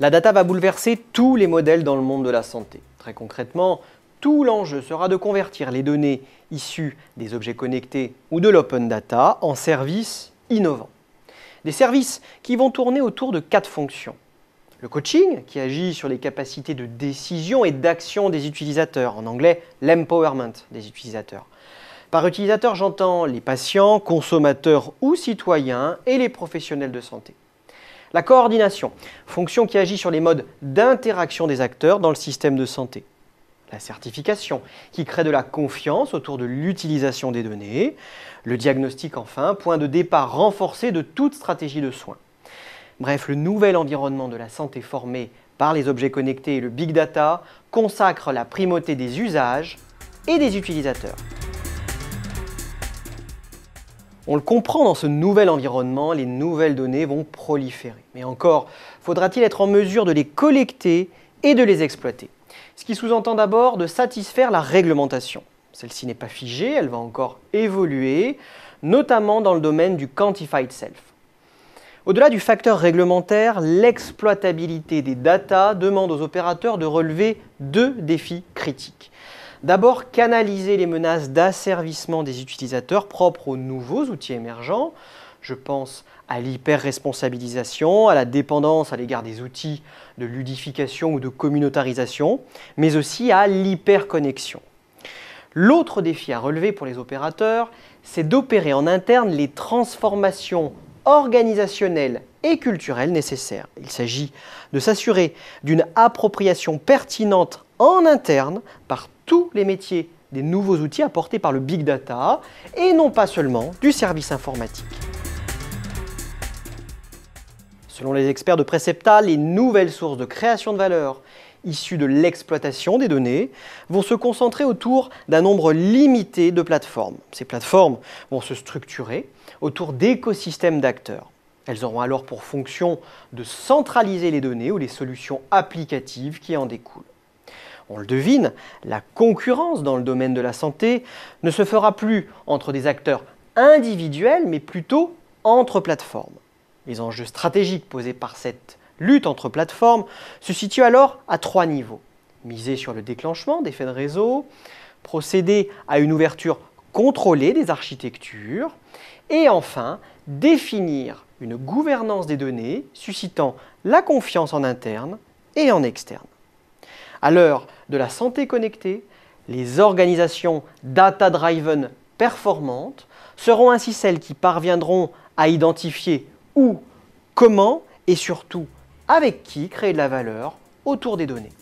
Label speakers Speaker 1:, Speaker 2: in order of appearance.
Speaker 1: La data va bouleverser tous les modèles dans le monde de la santé. Très concrètement, tout l'enjeu sera de convertir les données issues des objets connectés ou de l'open data en services innovants. Des services qui vont tourner autour de 4 fonctions. Le coaching, qui agit sur les capacités de décision et d'action des utilisateurs, en anglais l'empowerment des utilisateurs. Par utilisateur, j'entends les patients, consommateurs ou citoyens et les professionnels de santé. La coordination, fonction qui agit sur les modes d'interaction des acteurs dans le système de santé. La certification, qui crée de la confiance autour de l'utilisation des données. Le diagnostic, enfin, point de départ renforcé de toute stratégie de soins. Bref, le nouvel environnement de la santé formé par les objets connectés et le big data consacre la primauté des usages et des utilisateurs. On le comprend, dans ce nouvel environnement, les nouvelles données vont proliférer. Mais encore, faudra-t-il être en mesure de les collecter et de les exploiter? Ce qui sous-entend d'abord de satisfaire la réglementation. Celle-ci n'est pas figée, elle va encore évoluer, notamment dans le domaine du Quantified Self. Au-delà du facteur réglementaire, l'exploitabilité des data demande aux opérateurs de relever 2 défis critiques. D'abord, canaliser les menaces d'asservissement des utilisateurs propres aux nouveaux outils émergents. Je pense à l'hyper-responsabilisation, à la dépendance à l'égard des outils de ludification ou de communautarisation, mais aussi à l'hyperconnexion. L'autre défi à relever pour les opérateurs, c'est d'opérer en interne les transformations organisationnelles et culturelles nécessaires. Il s'agit de s'assurer d'une appropriation pertinente en interne par tous les métiers des nouveaux outils apportés par le big data et non pas seulement du service informatique. Selon les experts de Precepta, les nouvelles sources de création de valeur issues de l'exploitation des données vont se concentrer autour d'un nombre limité de plateformes. Ces plateformes vont se structurer autour d'écosystèmes d'acteurs. Elles auront alors pour fonction de centraliser les données ou les solutions applicatives qui en découlent. On le devine, la concurrence dans le domaine de la santé ne se fera plus entre des acteurs individuels, mais plutôt entre plateformes. Les enjeux stratégiques posés par cette lutte entre plateformes se situent alors à 3 niveaux. Miser sur le déclenchement d'effets de réseau, procéder à une ouverture contrôlée des architectures et enfin définir une gouvernance des données suscitant la confiance en interne et en externe. À l'heure de la santé connectée, les organisations data-driven performantes seront ainsi celles qui parviendront à identifier où, comment et surtout avec qui créer de la valeur autour des données.